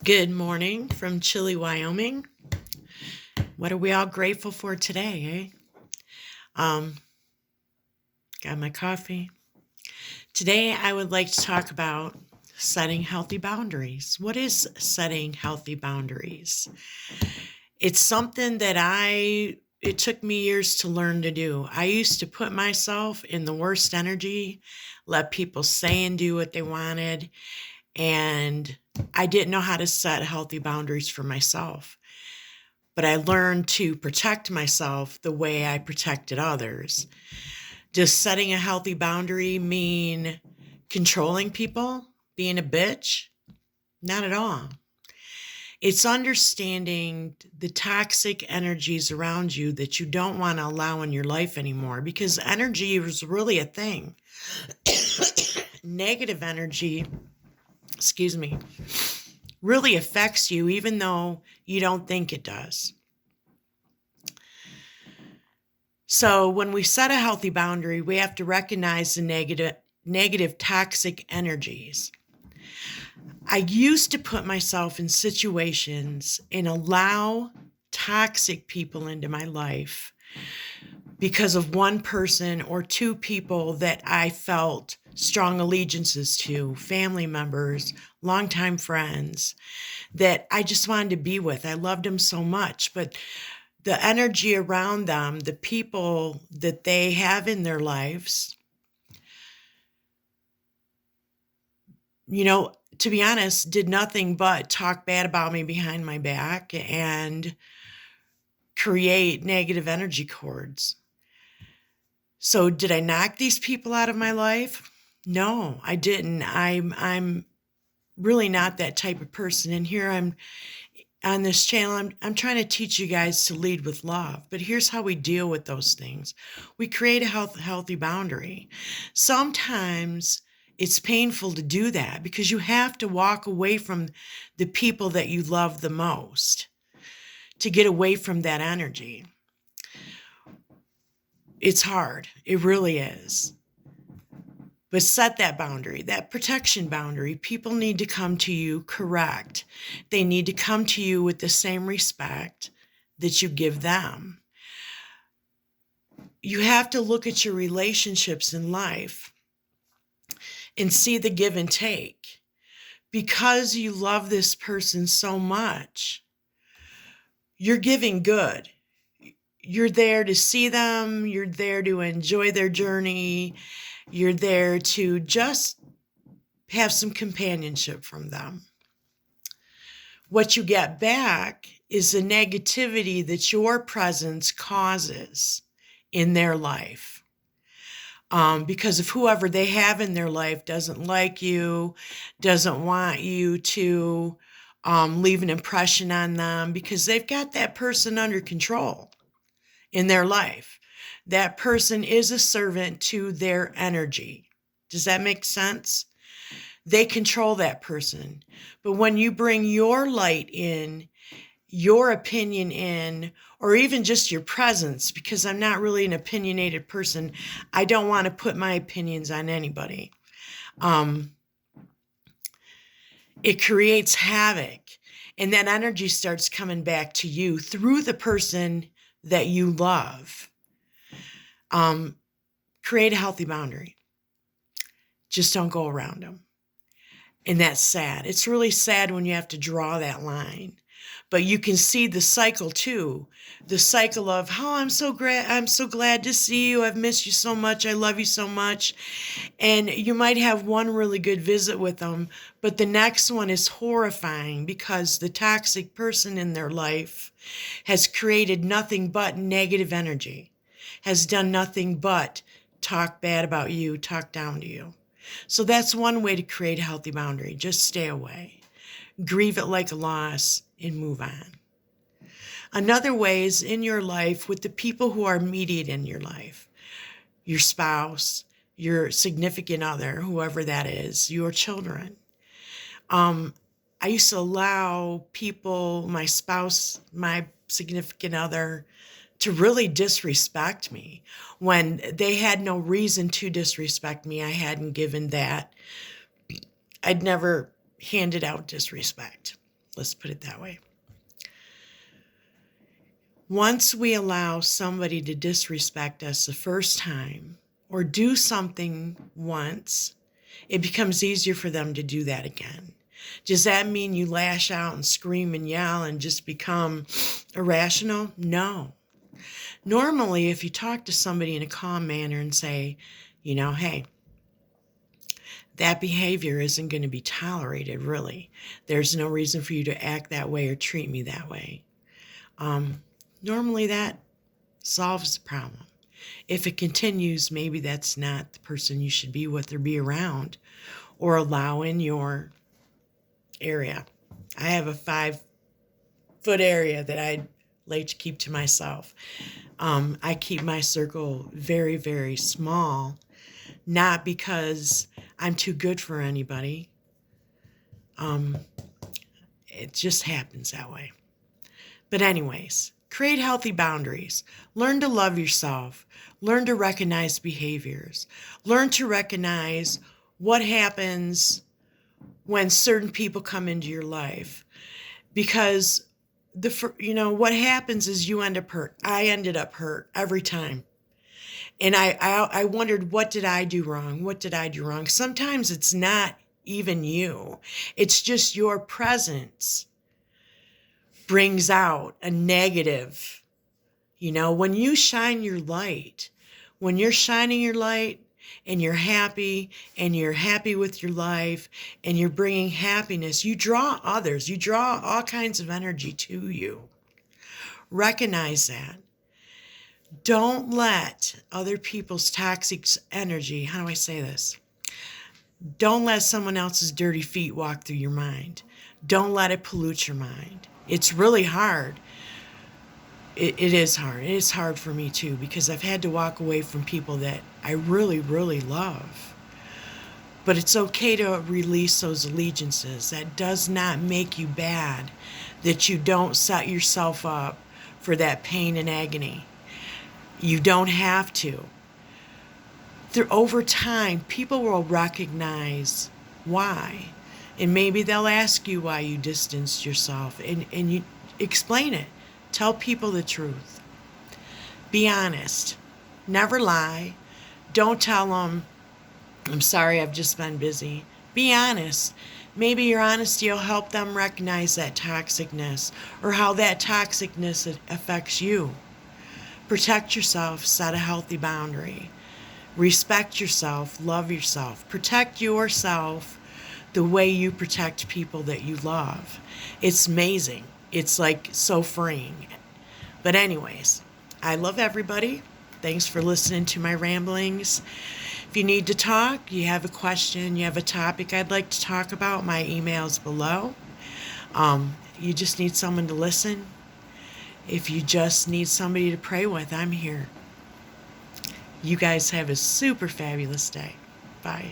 Good morning from chilly Wyoming. What are we all grateful for today, Um, got my coffee. Today I would like to talk about setting healthy boundaries. What is setting healthy boundaries? It's something that it took me years to learn to do. I used to put myself in the worst energy, let people say and do what they wanted, and I didn't know how to set healthy boundaries for myself. But I learned to protect myself the way I protected others. Does setting a healthy boundary mean controlling people, being a bitch? Not at all. It's understanding the toxic energies around you that you don't want to allow in your life anymore, because energy is really a thing. Negative energy, excuse me, really affects you even though you don't think it does. So when we set a healthy boundary, we have to recognize the negative toxic energies. I used to put myself in situations and allow toxic people into my life because of one person or two people that I felt strong allegiances to, family members, longtime friends that I just wanted to be with. I loved them so much, but the energy around them, the people that they have in their lives, to be honest, did nothing but talk bad about me behind my back and create negative energy cords. So did I knock these people out of my life? No, I didn't. I'm really not that type of person. And here I'm on this channel, I'm trying to teach you guys to lead with love. But here's how we deal with those things. We create a healthy boundary. Sometimes it's painful to do that because you have to walk away from the people that you love the most to get away from that energy. It's hard. It really is. But set that boundary, that protection boundary. People need to come to you correct. They need to come to you with the same respect that you give them. You have to look at your relationships in life and see the give and take. Because you love this person so much, you're giving good. You're there to see them. You're there to enjoy their journey. You're there to just have some companionship from them. What you get back is the negativity that your presence causes in their life. Because if whoever they have in their life doesn't like you, doesn't want you to leave an impression on them, because they've got that person under control in their life. That person is a servant to their energy. Does that make sense? They control that person. But when you bring your light in, your opinion in, or even just your presence, because I'm not really an opinionated person, I don't want to put my opinions on anybody. It creates havoc, and that energy starts coming back to you through the person that you love. Create a healthy boundary. Just don't go around them. And that's sad. It's really sad when you have to draw that line. But you can see the cycle too. The cycle of, oh, I'm so glad to see you. I've missed you so much. I love you so much. And you might have one really good visit with them, but the next one is horrifying because the toxic person in their life has created nothing but negative energy, has done nothing but talk bad about you, talk down to you. So that's one way to create a healthy boundary. Just stay away. Grieve it like a loss and move on. Another way is in your life with the people who are immediate in your life. Your spouse, your significant other, whoever that is, your children. I used to allow people, my spouse, my significant other, to really disrespect me when they had no reason to disrespect me. I hadn't given that. I'd never handed out disrespect. Let's put it that way. Once we allow somebody to disrespect us the first time or do something once, it becomes easier for them to do that again. Does that mean you lash out and scream and yell and just become irrational? No. Normally, if you talk to somebody in a calm manner and say, hey, that behavior isn't going to be tolerated, really. There's no reason for you to act that way or treat me that way. Normally that solves the problem. If it continues, maybe that's not the person you should be with or be around or allow in your area. I have a 5-foot area that I'd like to keep to myself. I keep my circle very, very small, not because I'm too good for anybody. It just happens that way. But anyways, create healthy boundaries. Learn to love yourself. Learn to recognize behaviors. Learn to recognize what happens when certain people come into your life. Because what happens is you end up hurt. I ended up hurt every time. And I wondered, what did I do wrong? What did I do wrong? Sometimes it's not even you. It's just your presence brings out a negative. When you shine your light, when you're shining your light and you're happy with your life and you're bringing happiness, you draw others. You draw all kinds of energy to you. Recognize that. Don't let other people's toxic energy, how do I say this? Don't let someone else's dirty feet walk through your mind. Don't let it pollute your mind. It's really hard. It is hard. It is hard for me too, because I've had to walk away from people that I really, really love. But it's okay to release those allegiances. That does not make you bad, that you don't set yourself up for that pain and agony. You don't have to. Over time, people will recognize why. And maybe they'll ask you why you distanced yourself. And you explain it. Tell people the truth. Be honest. Never lie. Don't tell them, I'm sorry, I've just been busy. Be honest. Maybe your honesty will help them recognize that toxicness or how that toxicness affects you. Protect yourself. Set a healthy boundary. Respect yourself. Love yourself. Protect yourself the way you protect people that you love. It's amazing. It's like so freeing. But anyways, I love everybody. Thanks for listening to my ramblings. If you need to talk, you have a question, you have a topic I'd like to talk about, my email's below. You just need someone to listen. If you just need somebody to pray with, I'm here. You guys have a super fabulous day. Bye.